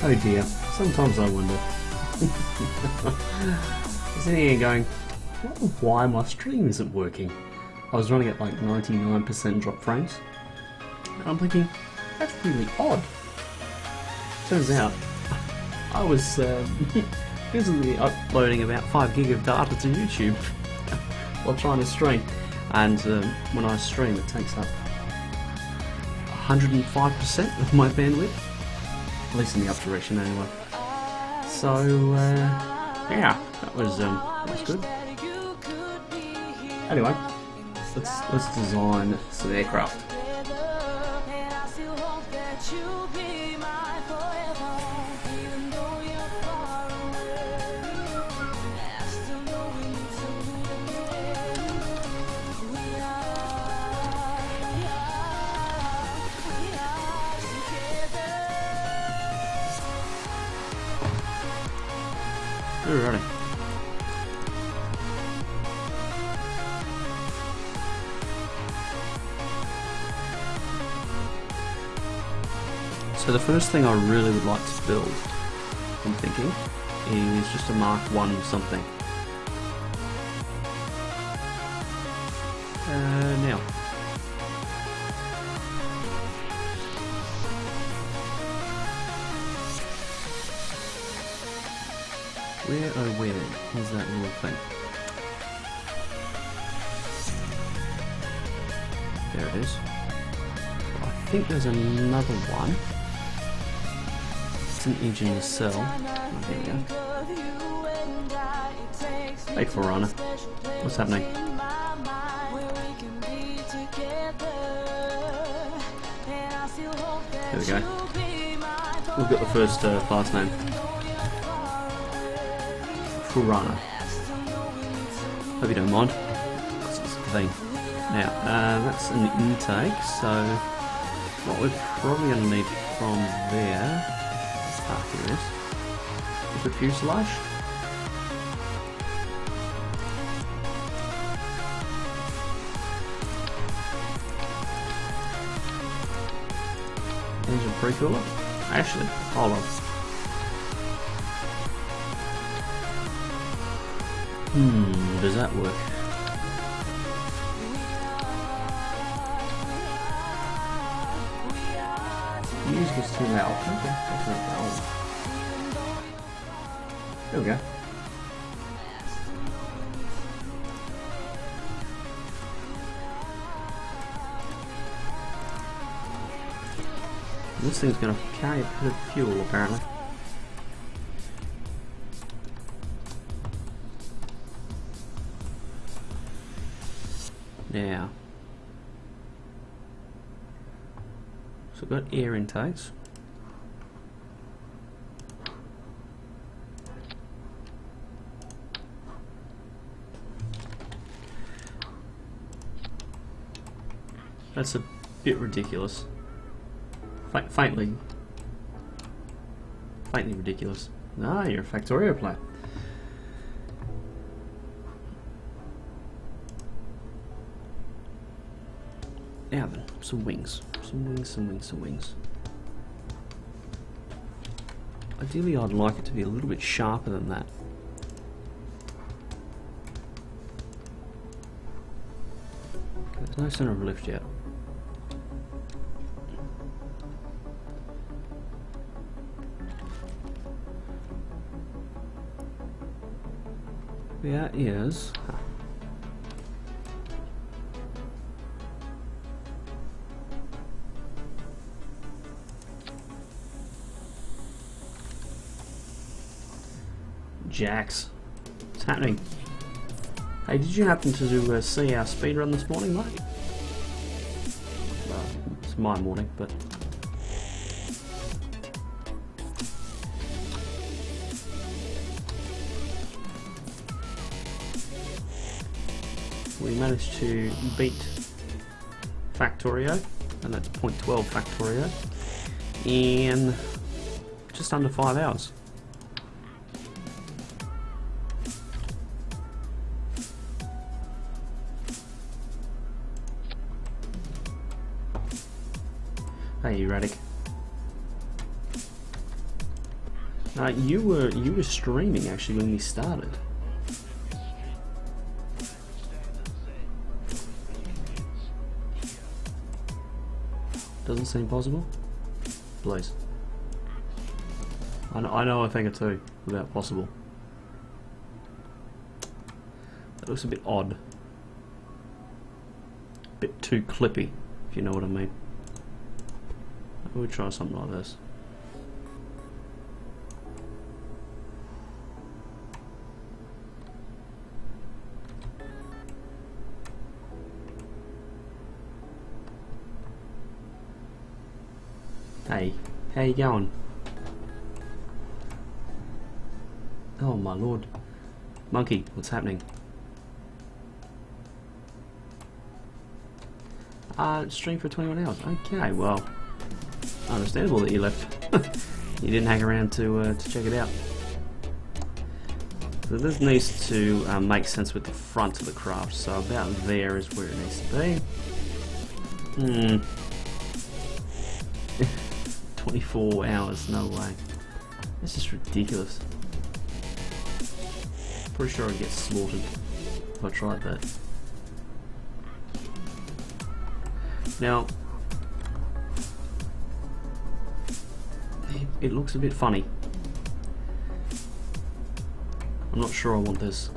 Oh dear, sometimes I wonder. I'm sitting here going, I wonder why my stream isn't working. I was running at like 99% drop frames, and I'm thinking, that's really odd. Turns out, I was busily uploading about 5 gig of data to YouTube while trying to stream, and when I stream it takes up 105% of my bandwidth, at least in the up direction anyway. So yeah, that was good. Anyway, let's design some aircraft. Alrighty. So the first thing I really would like to build, I'm thinking, is just a Mark 1 something. Now. Where is that little thing? There it is. I think there's another one. It's an engine cell. Oh, there we go. Hey Forerunner, what's happening? There we go. We've got the first class name. Forerunner. Hope you don't mind. That's the thing. Now, that's an intake, so what we're probably going to need from there, here it is the fuselage. Engine pre-cooler. Actually, hold on. Does that work? Music is too loud. Okay, that's not loud. There we go. This thing's going to carry a bit of fuel, apparently. Now, so we've got air intakes. That's a bit ridiculous. Faintly ridiculous. Ah, you're a Factorio player. Now then, some wings. Some wings. Ideally, I'd like it to be a little bit sharper than that. There's no center of lift yet. There is. Jax. What's happening? Hey, did you happen to see our speed run this morning, mate? Well, it's my morning, but... we managed to beat Factorio, and that's 0.12 Factorio, in just under 5 hours. Hey, Erratic. You were streaming actually when we started. Doesn't seem possible. Please. I know a thing or two about possible. That looks a bit odd. A bit too clippy, if you know what I mean. I would try something like this. Hey, how you going? Oh my lord. Monkey, what's happening? Stream for 21 hours. Okay, well, understandable that you left. You didn't hang around to check it out. So this needs to make sense with the front of the craft. So about there is where it needs to be. 24 hours, no way. This is ridiculous. Pretty sure I'd get slaughtered if I tried that. Now, it looks a bit funny. I'm not sure I want this.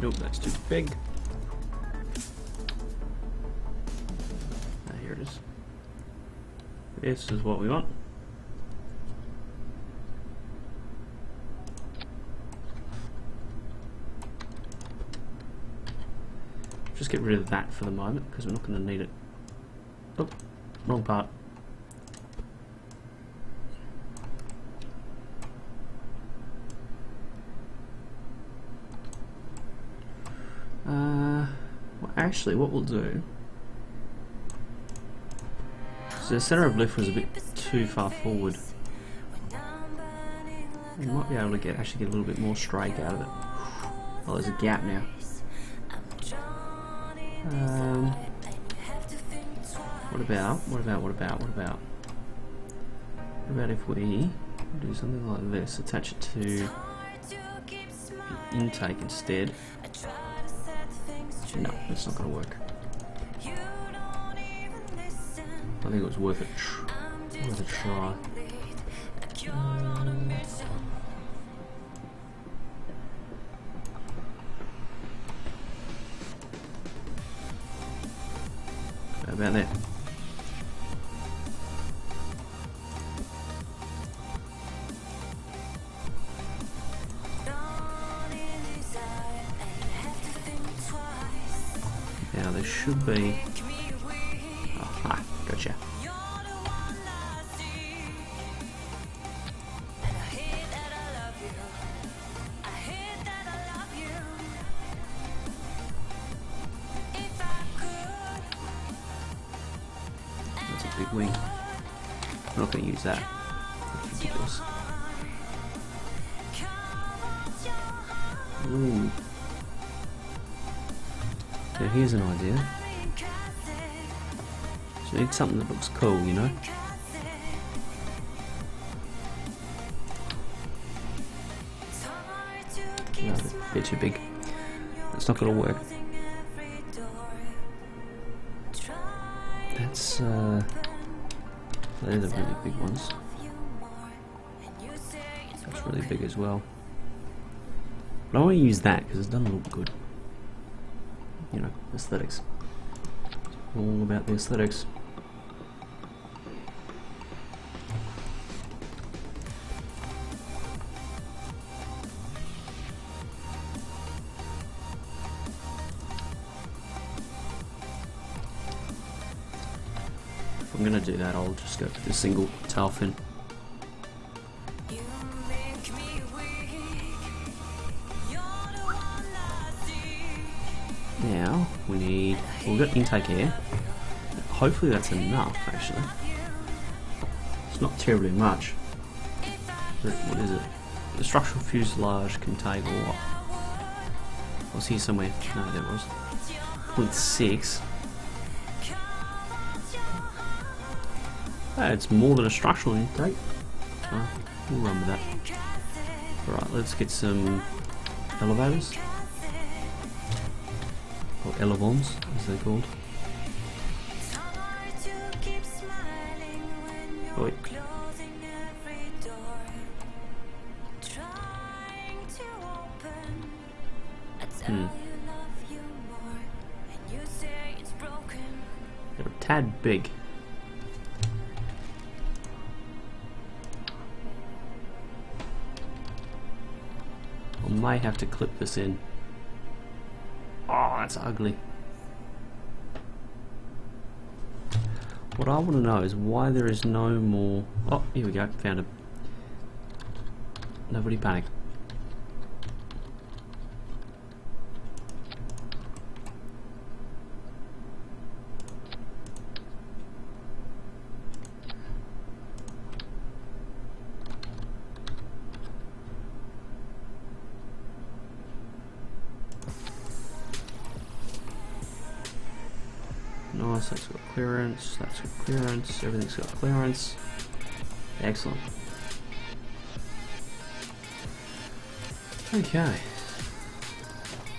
Nope, that's too big. Here it is. This is what we want. Just get rid of that for the moment because we're not going to need it. Oh, wrong part. Well, actually, what we'll do. So the center of lift was a bit too far forward. We might be able to actually get a little bit more strake out of it. Oh, there's a gap now. What about if we do something like this, attach it to the intake instead? No, that's not going to work. I think it was worth a try. How about that? Now there should be. Aha, gotcha. That's a big wing. I'm not going to use that. That's ridiculous. Ooh. So here's an idea. So we need something that looks cool, you know? No, a bit too big. It's not going to work. That's they're the really big ones. That's really big as well. But I want to use that because it doesn't look good. You know, aesthetics. All about the aesthetics. If I'm going to do that, I'll just go for the single tail fin. Now, we've got intake air. Hopefully that's enough, actually. It's not terribly much. But what is it? The structural fuselage can take what? Was here somewhere? No, there was. 0.6. It's more than a structural intake. So we'll run with that. Alright, let's get some elevators. Or elevons, as they're called. Wait. They're a tad big. I may have to clip this in. Oh, that's ugly. What I want to know is why there is no more... Oh, here we go, found it. Nobody panic. Nice, that's got clearance, that's got clearance, everything's got clearance. Excellent. Okay.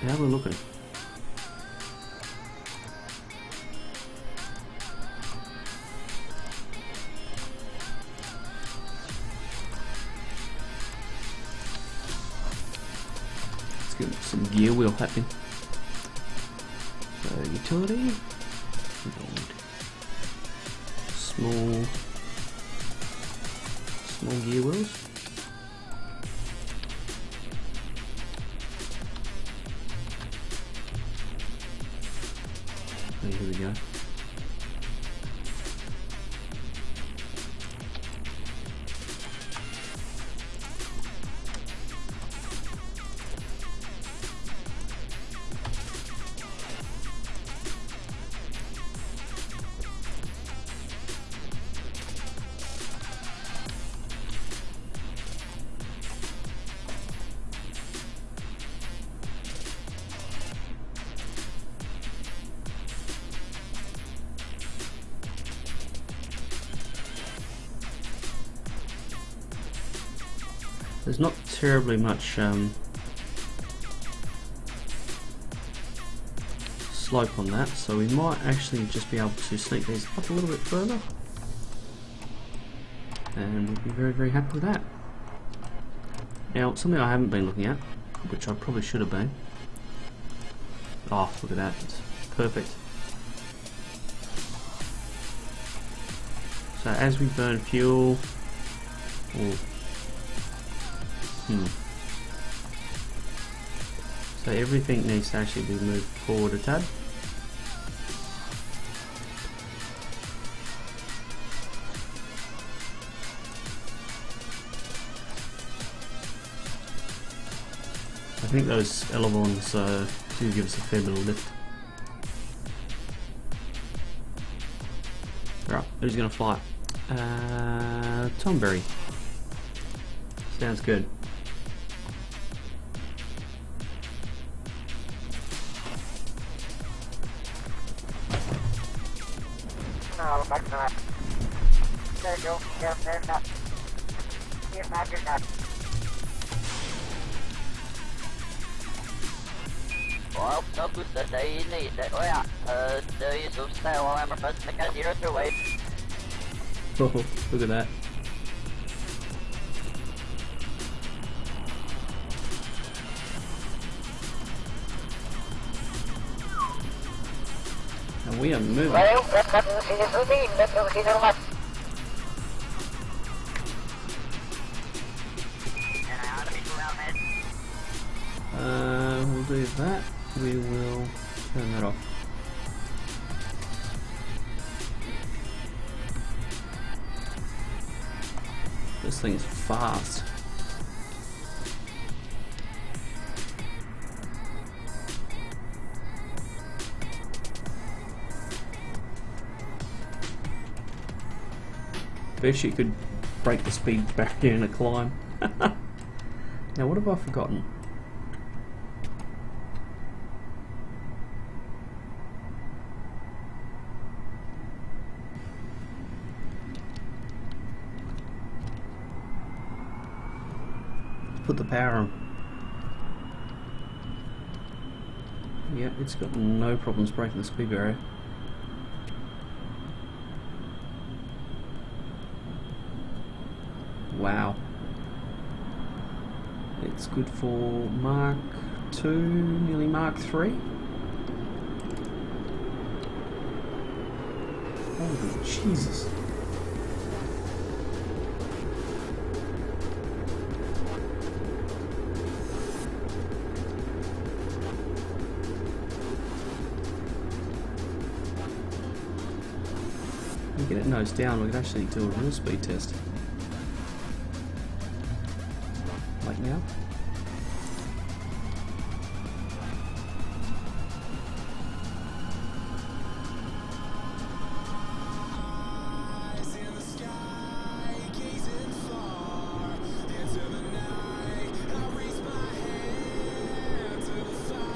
How are we looking? Let's get some gear wheel happening. So, utility. Small gear wheels. Okay, here we go. There's not terribly much slope on that, so we might actually just be able to sneak these up a little bit further, and we'll be very, very happy with that. Now, something I haven't been looking at, which I probably should have been. Oh, look at that, it's perfect. So as we burn fuel, so everything needs to actually be moved forward a tad. I think those elevons do give us a fair bit of lift. Alright, who's gonna fly? Tomberry. Sounds good. Oh, look at that. And we are moving. We'll do that. We will turn that off. This thing's fast. Bet you could break the speed back in a climb. Now what have I forgotten? put the power on. Yeah, it's got no problems breaking the speed barrier. Wow. It's good for Mark 2, nearly Mark 3. Holy Jesus. We get it nose down, we can actually do a real speed test. Like now.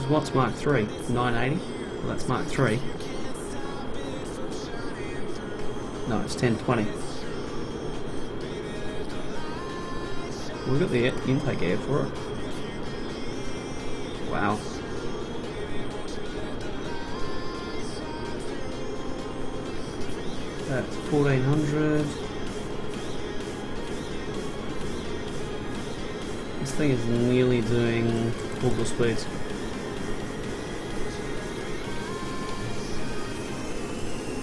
What's Mark 3? 980? Well, that's Mark 3. No, it's 1020. We've got the intake air for it. Wow. That's 1400. This thing is nearly doing orbital speeds.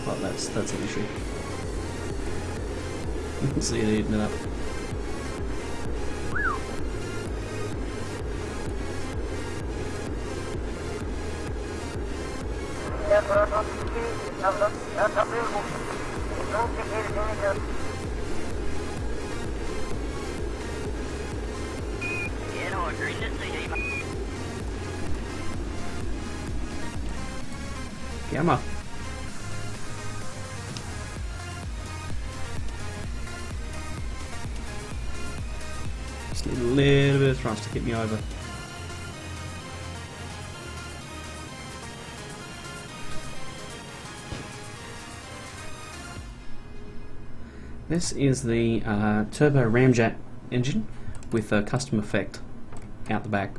Oh, that's an issue. You can see it eating it up. Gamma. Just need a little bit of thrust to get me over. This is the turbo ramjet engine with a custom effect out the back.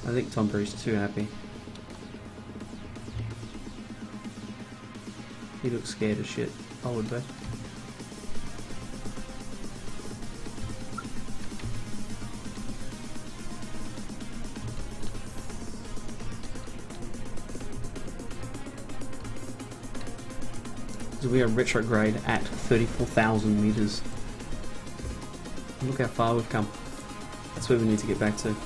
I think Tom Cruise is too happy. He looks scared as shit. I would bet. So we are retrograde at 34,000 meters. Look how far we've come. That's where we need to get back to.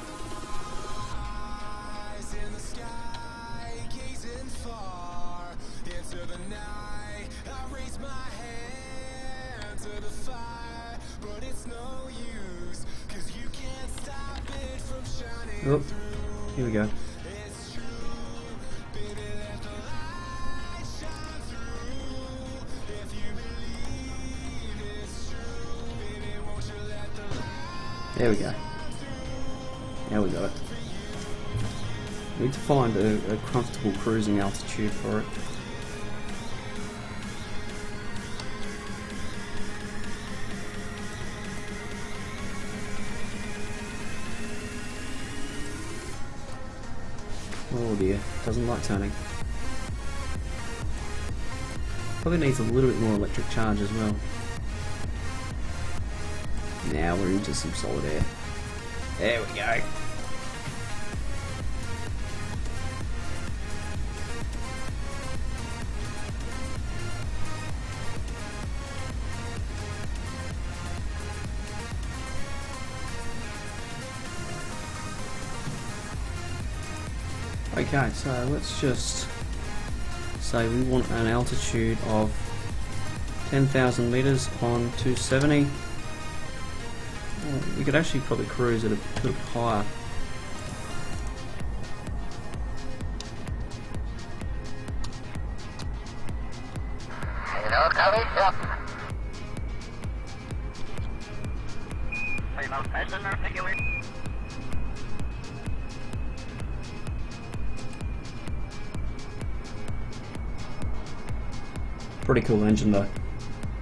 Oh, here we go. There we go. Now we got it. We need to find a comfortable cruising altitude for it. Oh dear, doesn't like turning. Probably needs a little bit more electric charge as well. Now we're into some solid air. There we go. Okay, so let's just say we want an altitude of 10,000 meters on 270. We could actually probably cruise at a bit higher. Pretty cool engine though.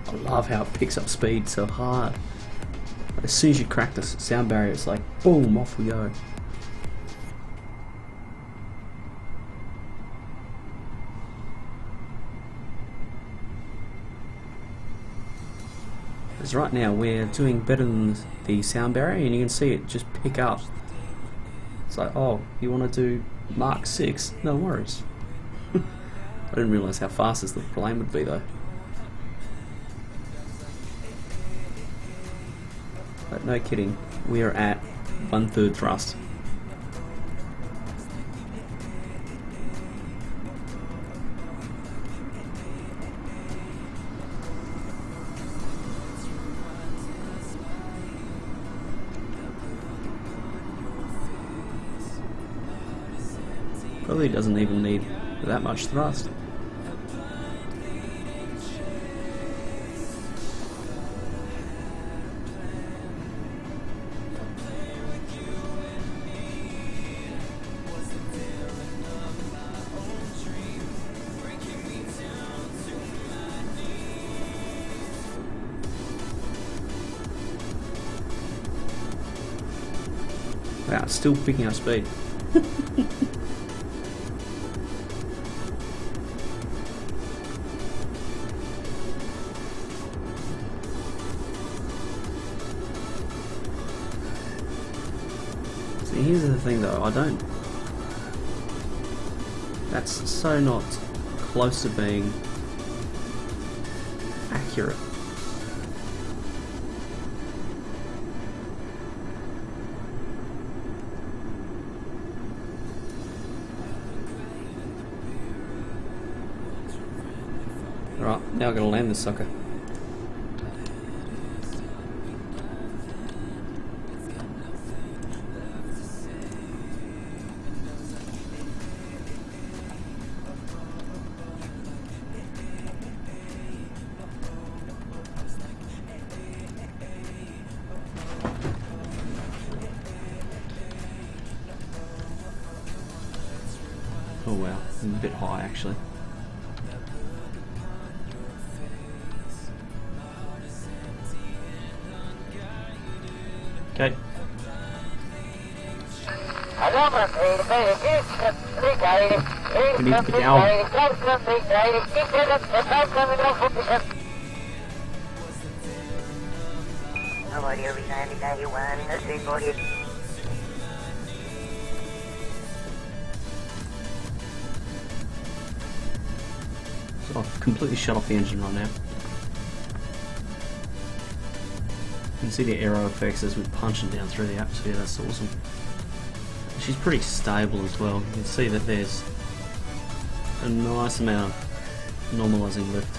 I love how it picks up speed so hard. As soon as you crack the sound barrier, it's like boom, off we go. Because right now we're doing better than the sound barrier, and you can see it just pick up. It's like, oh, you want to do Mark 6? No worries. I didn't realise how fast this little plane would be though. But no kidding, we are at 1/3 thrust. Probably doesn't even need that much thrust. Wow, it's still picking up speed. See, here's the thing though, that's so not close to being accurate. Alright, now I'm going to land this sucker. Oh wow, I'm a bit high actually. Okay. We need to get down. So I've completely shut off the engine right now. You can see the aero effects as we're punching down through the atmosphere. That's awesome. She's pretty stable as well. You can see that there's a nice amount of normalizing lift.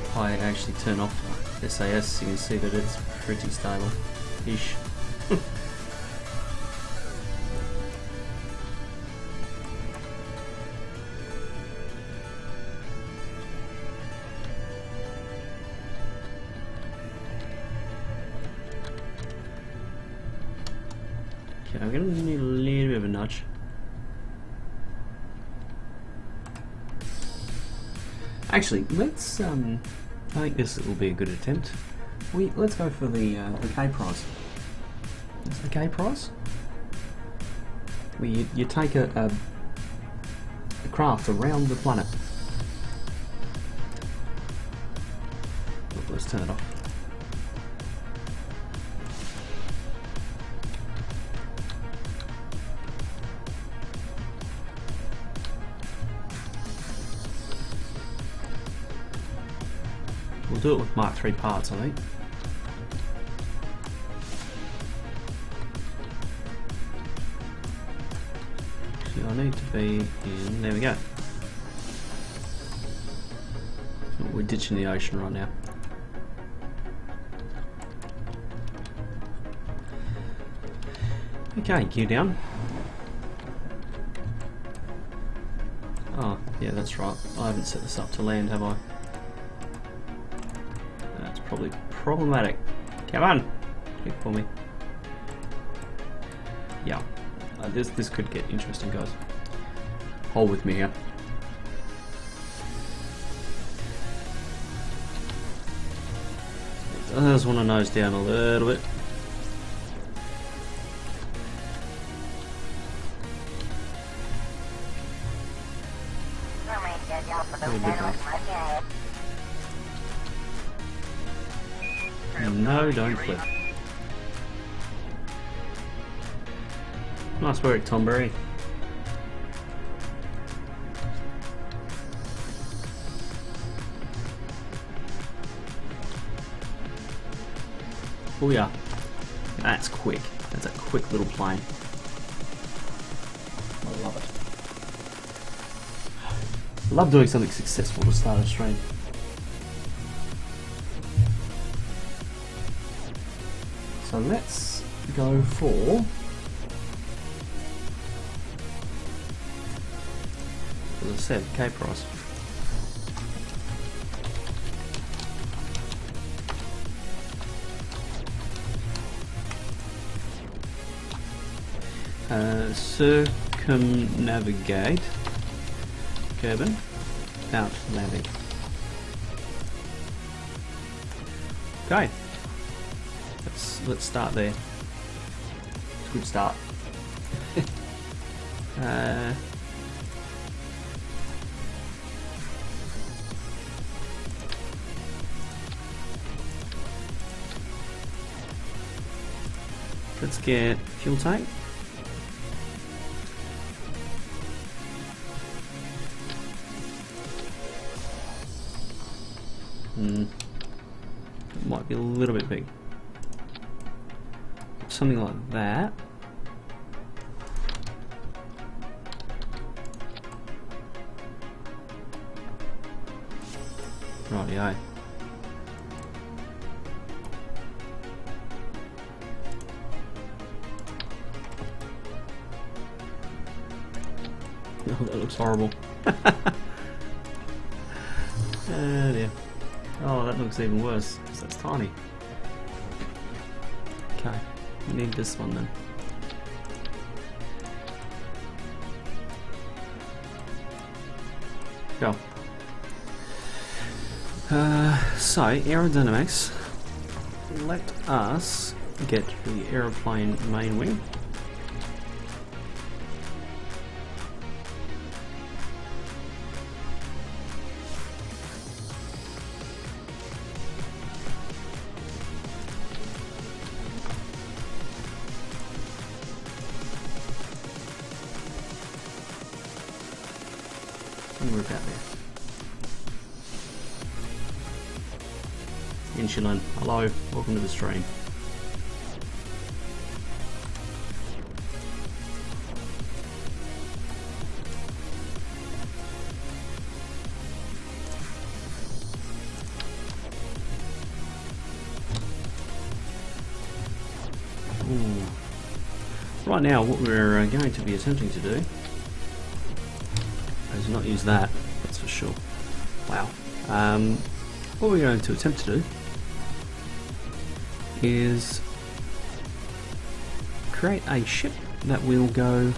If I actually turn off SAS, you can see that it's pretty stable-ish. Okay, I'm going to need a little bit of a nudge. Actually, let's, I think this will be a good attempt. Let's go for the K prize. What's the K prize? You take a craft around the planet. Let's turn it off. We'll do it with Mark 3 parts, I think. So I need to be in. There we go. We're ditching the ocean right now. Okay, gear down. Oh, yeah, that's right. I haven't set this up to land, have I? That's probably problematic. Come on, click for me. Yeah, this could get interesting, guys. Hold with me here. I just want to nose down a little bit. No, don't flip. Nice work, Tom Berry. Oh yeah, that's quick. That's a quick little plane. I love it. Love doing something successful to start a stream. So let's go for as I said, K-Price. Circumnavigate Kerbin out landing. Okay, let's start there. It's a good start. Let's get fuel tank. It might be a little bit big. Something like that. Rightio. Oh, that looks horrible. Oh dear. Oh, that looks even worse, because that's tiny. Okay, we need this one then. Go. So, aerodynamics. Let us get the aeroplane main wing. We're about there. Insulin, hello, welcome to the stream. Ooh. Right now, what we're going to be attempting to do is not use that, that's for sure. Wow. What we're going to attempt to do is create a ship that will go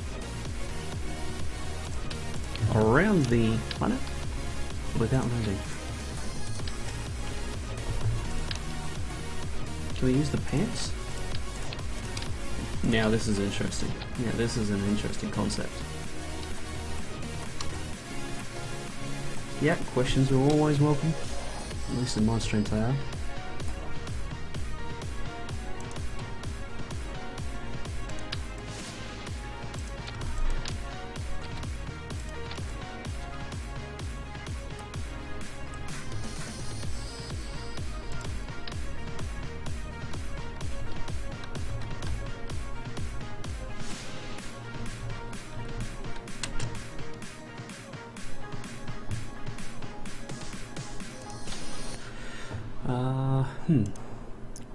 around the planet without landing. Can we use the pants? Now this is interesting. Yeah, this is an interesting concept. Yeah, questions are always welcome. At least in my streams they are.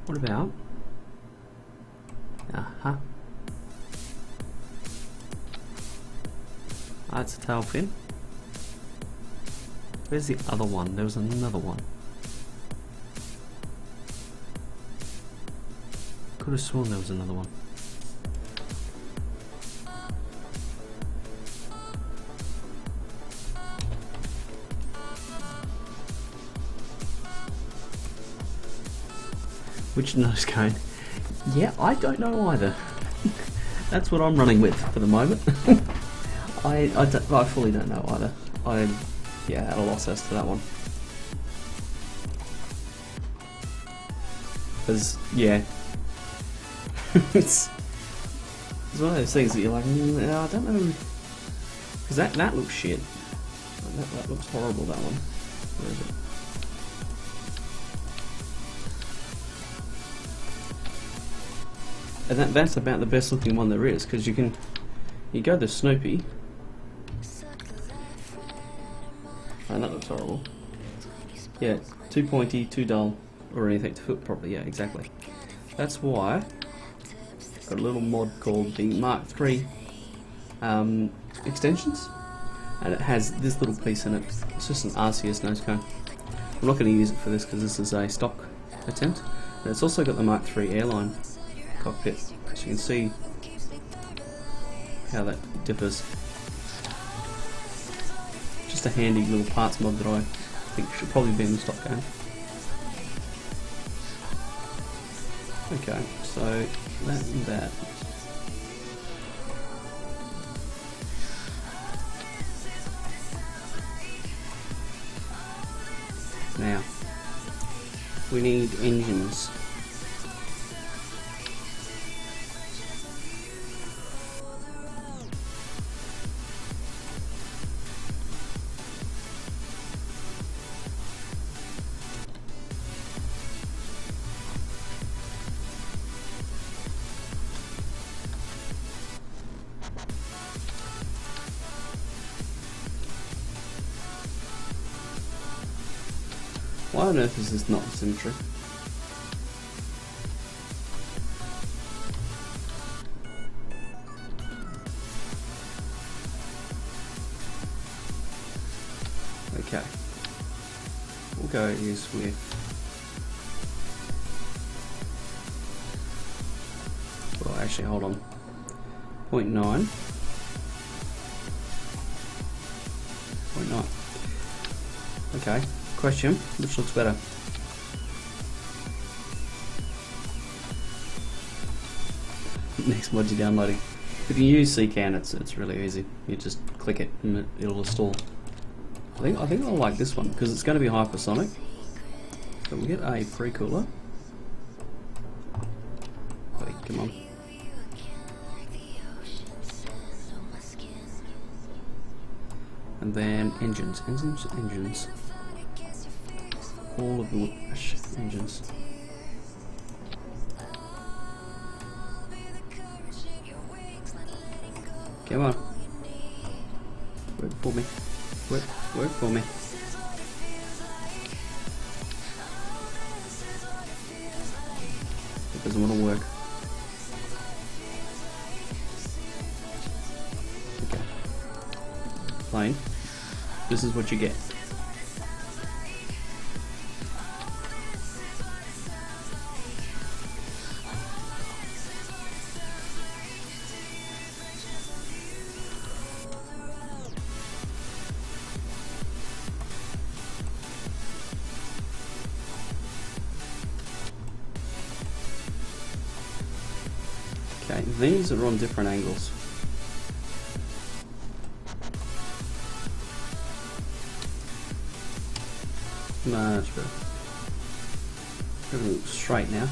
What about? That's a tail fin. Where's the other one? There was another one. Could have sworn there was another one. Which nose cone? Yeah, I don't know either. That's what I'm running with for the moment. I fully don't know either. I'm at a loss as to that one. Because it's one of those things that you're like, I don't know, because that looks shit. That looks horrible. That one. Where is it? And that's about the best looking one there is, because you go to Snoopy. Oh, that looks horrible. Yeah, too pointy, too dull, or anything to fit properly. Yeah, exactly. That's why I've got a little mod called the Mark III extensions, and it has this little piece in it. It's just an RCS nose cone. I'm not going to use it for this because this is a stock attempt. And it's also got the Mark III airline cockpit, so you can see how that differs. Just a handy little parts mod that I think should probably be in the stock game. Okay, so that and that. Now, we need engines. Why on earth is this not symmetry? Okay. We'll go is with well, actually hold on. 0.9. 0.9. Okay. Question, which looks better? Next mod you're downloading. If you use CCAN, it's really easy. You just click it and it'll install. I think I'll like this one because it's going to be hypersonic. So we'll get a pre-cooler. Wait, come on. And then engines. All of the engines. Come on. Work for me. Work for me. It doesn't want to work. Okay. Fine. This is what you get. Okay, these are on different angles. Much better. Everything looks straight now.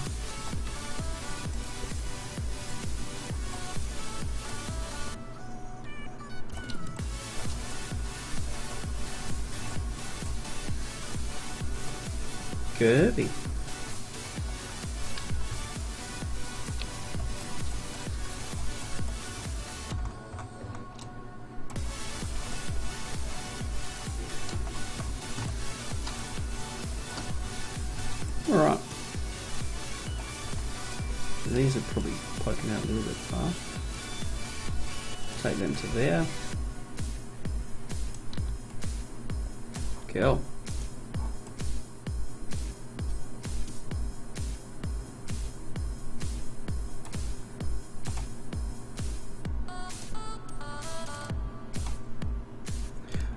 Curvy. Alright. These are probably poking out a little bit far. Take them to there. Cool.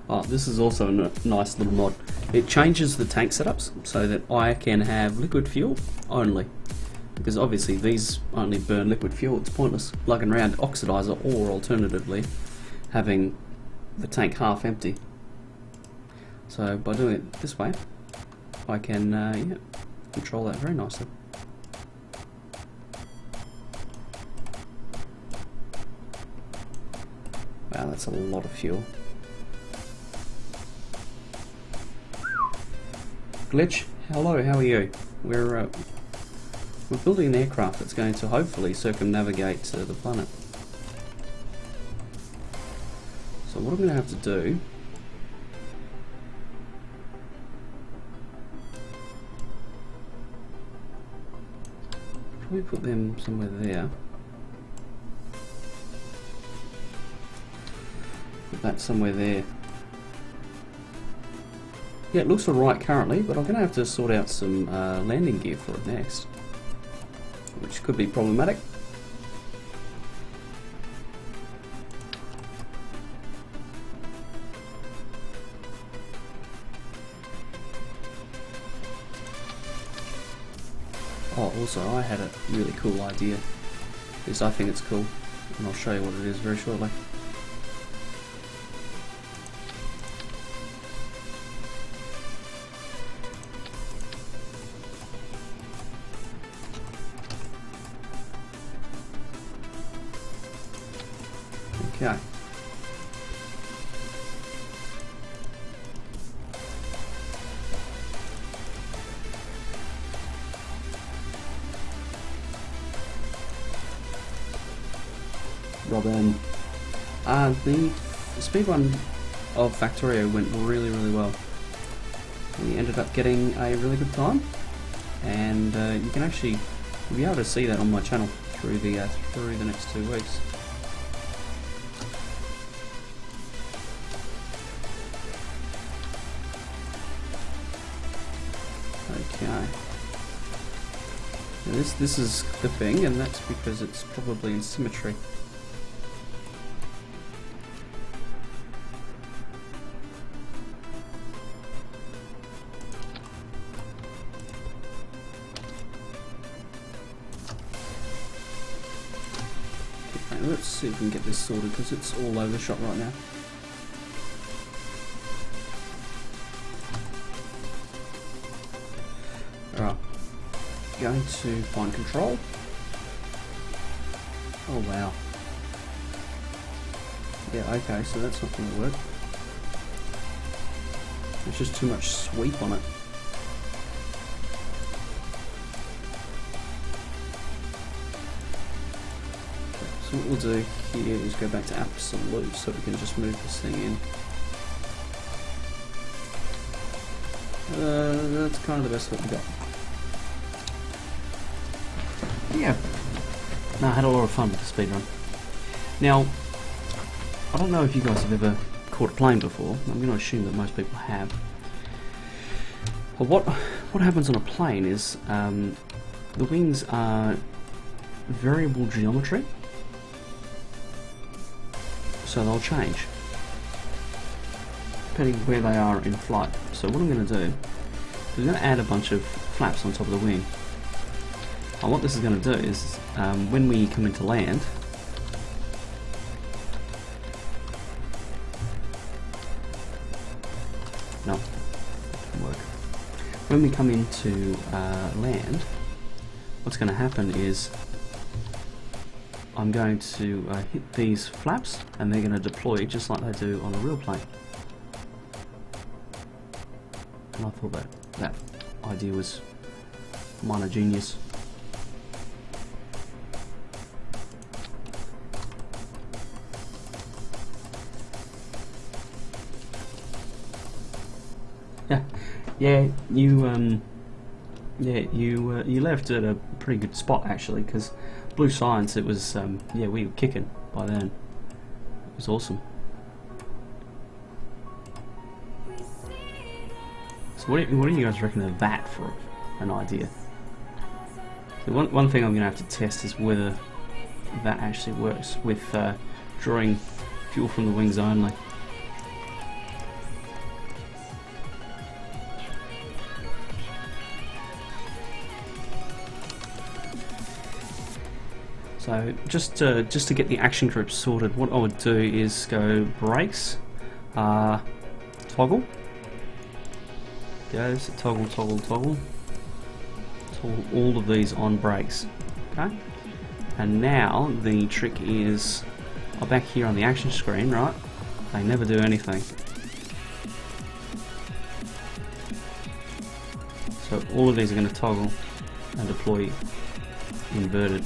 Oh, this is also a nice little mod. it changes the tank setups so that I can have liquid fuel only. Because obviously these only burn liquid fuel, it's pointless lugging around oxidizer, or alternatively having the tank half empty. So by doing it this way, I can yeah, control that very nicely. Wow, that's a lot of fuel. Glitch, hello, how are you? We're building an aircraft that's going to hopefully circumnavigate the planet. So what I'm going to have to do probably put them somewhere there. Put that somewhere there. Yeah, it looks alright currently, but I'm going to have to sort out some landing gear for it next, which could be problematic. Oh, also I had a really cool idea. At least I think it's cool, and I'll show you what it is very shortly. Okay. Robin. The speedrun of Factorio went really well. We ended up getting a really good time, and you can actually be able to see that on my channel through the next 2 weeks. Okay. Now this is clipping, and that's because it's probably in symmetry. Okay, let's see if we can get this sorted, because it's all over the shop right now. Alright, going to find control. Oh wow. Yeah, okay, so that's not going to work. There's just too much sweep on it. So what we'll do here is go back to absolute, so we can just move this thing in. That's kind of the best what we got. Yeah. No, I had a lot of fun with the speedrun. Now, I don't know if you guys have ever caught a plane before. I'm going to assume that most people have. But what happens on a plane is the wings are variable geometry, so they'll change depending where they are in flight. So what I'm going to do is I'm going to add a bunch of flaps on top of the wing. And what this is going to do is when we come into land, no, that didn't work. When we come into land, what's going to happen is I'm going to hit these flaps, and they're going to deploy just like they do on a real plane. And I thought that idea was minor genius. Yeah, you left at a pretty good spot actually, because Blue Science, it was yeah, we were kicking by then. It was awesome. So what do you guys reckon of that for an idea? So one thing I'm going to have to test is whether that actually works with drawing fuel from the wings only. So just to get the action group sorted, what I would do is go brakes, toggle, goes toggle, toggle, toggle, toggle all of these on brakes. Okay, and now the trick is, back here on the action screen, right? They never do anything. So all of these are going to toggle and deploy inverted.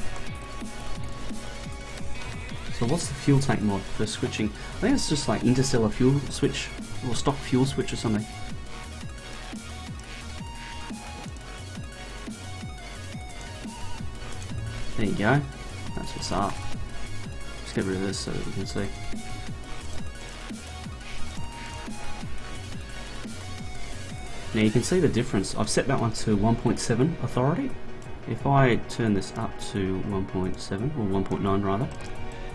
So what's the fuel tank mod for switching? I think it's just like interstellar fuel switch or stock fuel switch or something. There you go. That's what's up. Let's get rid of this so that we can see. Now you can see the difference. I've set that one to 1.7 authority. If I turn this up to 1.7 or 1.9 rather,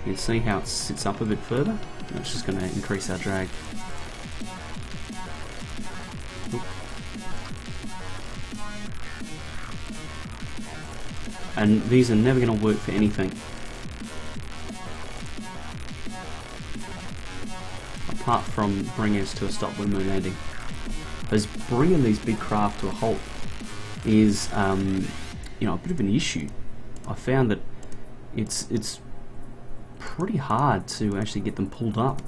you can see how it sits up a bit further. That's just going to increase our drag. Oop. And these are never going to work for anything apart from bringing us to a stop when we're landing. Because bringing these big craft to a halt is, you know, a bit of an issue. I found that it's pretty hard to actually get them pulled up.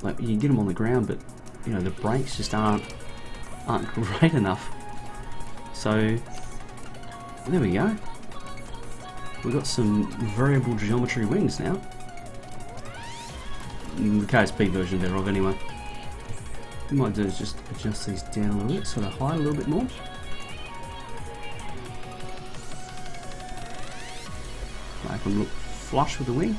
Like, you can get them on the ground, but you know the brakes just aren't great enough. So there we go. We've got some variable geometry wings now. The KSP version thereof, anyway. What we might do is just adjust these down a little bit so they hide a little bit more. Make them look flush with the wing.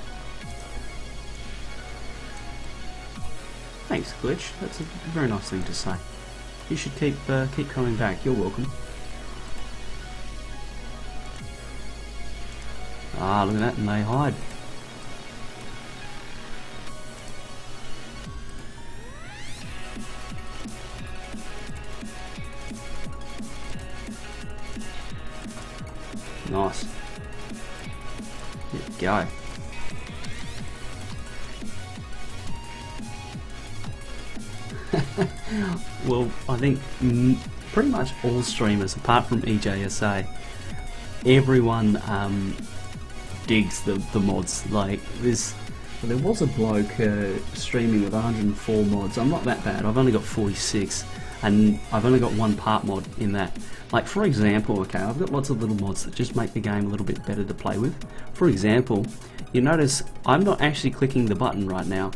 Thanks, Glitch. That's a very nice thing to say. You should keep coming back. You're welcome. Ah, look at that, and they hide. Nice. There we go. Well, I think pretty much all streamers, apart from EJSA, everyone digs the mods. Like there was a bloke streaming with 104 mods. I'm not that bad. I've only got 46, and I've only got one part mod in that. Like, for example, okay, I've got lots of little mods that just make the game a little bit better to play with. For example, you notice I'm not actually clicking the button right now.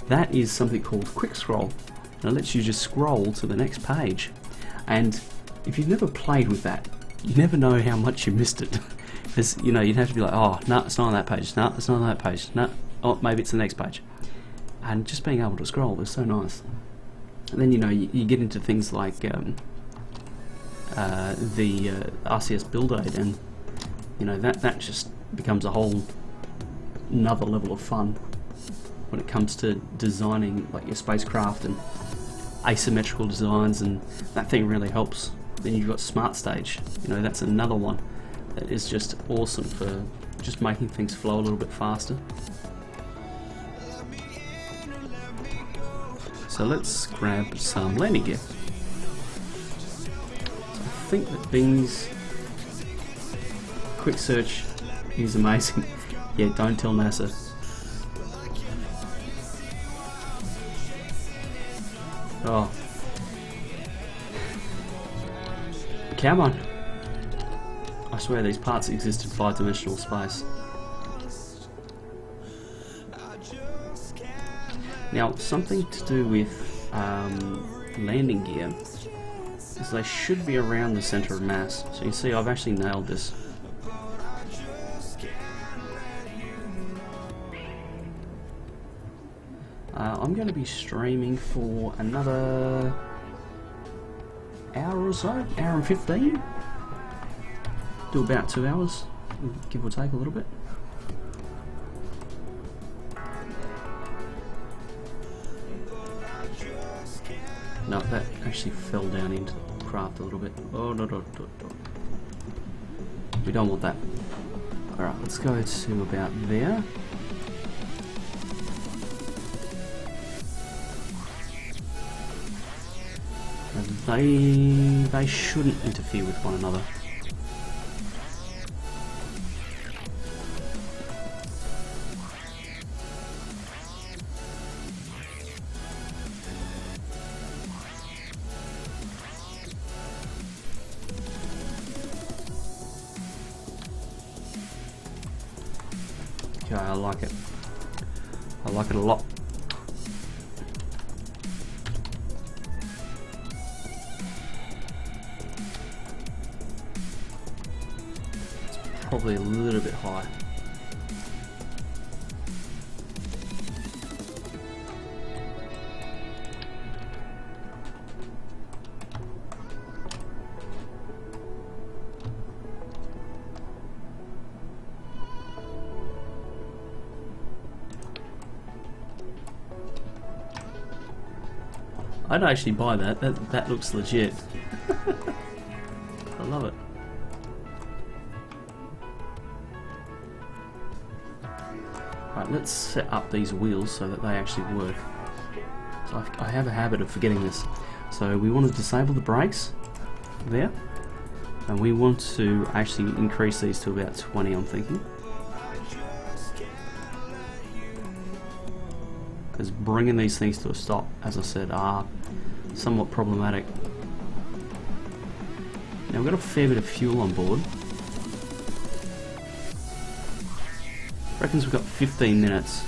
That is something called quick scroll, and it lets you just scroll to the next page. And if you've never played with that, you never know how much you missed it. Because, you know, you'd have to be like, oh, no, it's not on that page, no, it's not on that page, no, oh, maybe it's the next page. And just being able to scroll is so nice. And then, you know, you get into things like the RCS build aid, and you know that just becomes a whole another level of fun when it comes to designing like your spacecraft and asymmetrical designs, and that thing really helps. Then you've got Smart Stage, you know, that's another one that is just awesome for just making things flow a little bit faster. So let's grab some landing gear. I think that Bing's quick search is amazing. Yeah, don't tell NASA. Oh. Come on. I swear these parts exist in 5-dimensional space. Now, something to do with landing gear is they should be around the center of mass. So you can see I've actually nailed this. I'm going to be streaming for another hour or so, hour and 15. Do about 2 hours, give or take a little bit. No, that actually fell down into the craft a little bit. Oh, no. We don't want that. Alright, let's go to about there. And they shouldn't interfere with one another. Okay, I like it. I like it a lot. It's probably a little bit high. I'd actually buy that. That looks legit. I love it. Right, let's set up these wheels so that they actually work. So I have a habit of forgetting this. So we want to disable the brakes there, and we want to actually increase these to about 20, I'm thinking. Because bringing these things to a stop, as I said, are somewhat problematic. Now we've got a fair bit of fuel on board. Reckons we've got 15 minutes.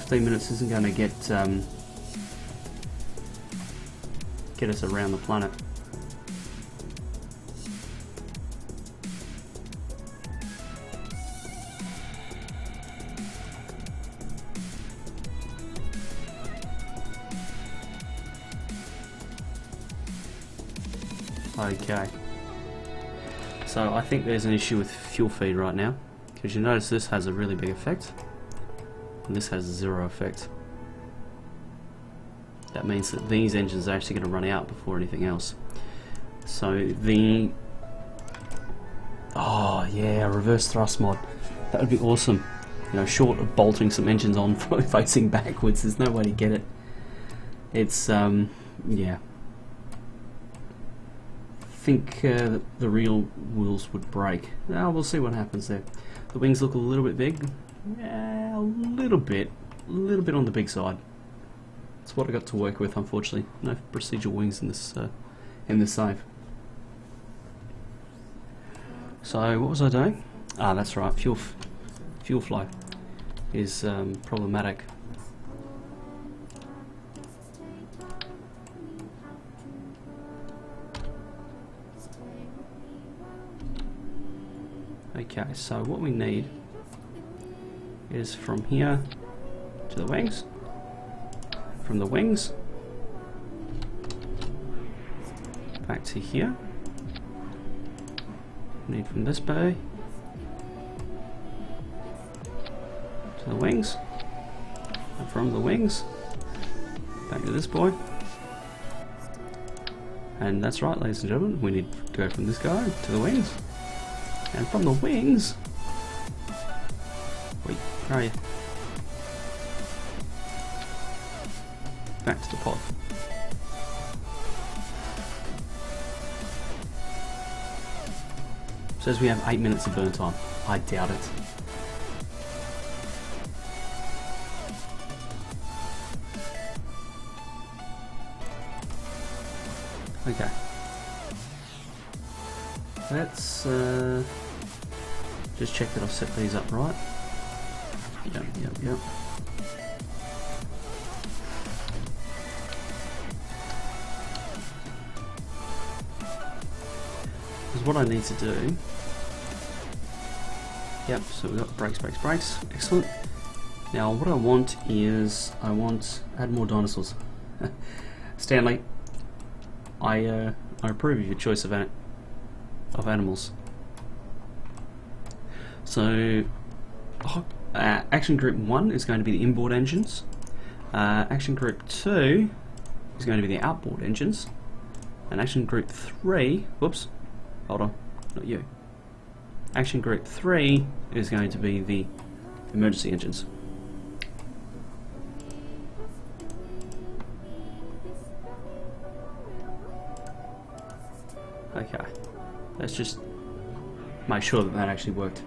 Minutes isn't going to get us around the planet. Okay, so I think there's an issue with fuel feed right now, because you notice this has a really big effect. And this has 0 effect. That means that these engines are actually going to run out before anything else. So the... oh yeah, reverse thrust mod. That would be awesome. You know, short of bolting some engines on facing backwards, there's no way to get it. It's, yeah. I think the real wheels would break. Now we'll see what happens there. The wings look a little bit big. Yeah, a little bit on the big side. That's what I got to work with, unfortunately. No procedural wings in this save. So what was I doing? Ah, that's right. Fuel flow is problematic. Okay, so what we need is from here to the wings, from the wings back to here. We need from this bay to the wings, and from the wings back to this boy. And that's right, ladies and gentlemen, we need to go from this guy to the wings, and from the wings, wait, where are you? Back to the pod. Says we have 8 minutes of burn time. I doubt it. Okay. Let's just check that I've set these up right. Yep. Because what I need to do... Yep, so we've got brakes. Excellent. Now what I want is, add more dinosaurs. Stanley, I approve of your choice of animals. So, Action Group 1 is going to be the inboard engines. Action Group 2 is going to be the outboard engines. And Action Group 3, whoops, hold on, not you. Action Group 3 is going to be the emergency engines. Okay, let's just make sure that that actually worked.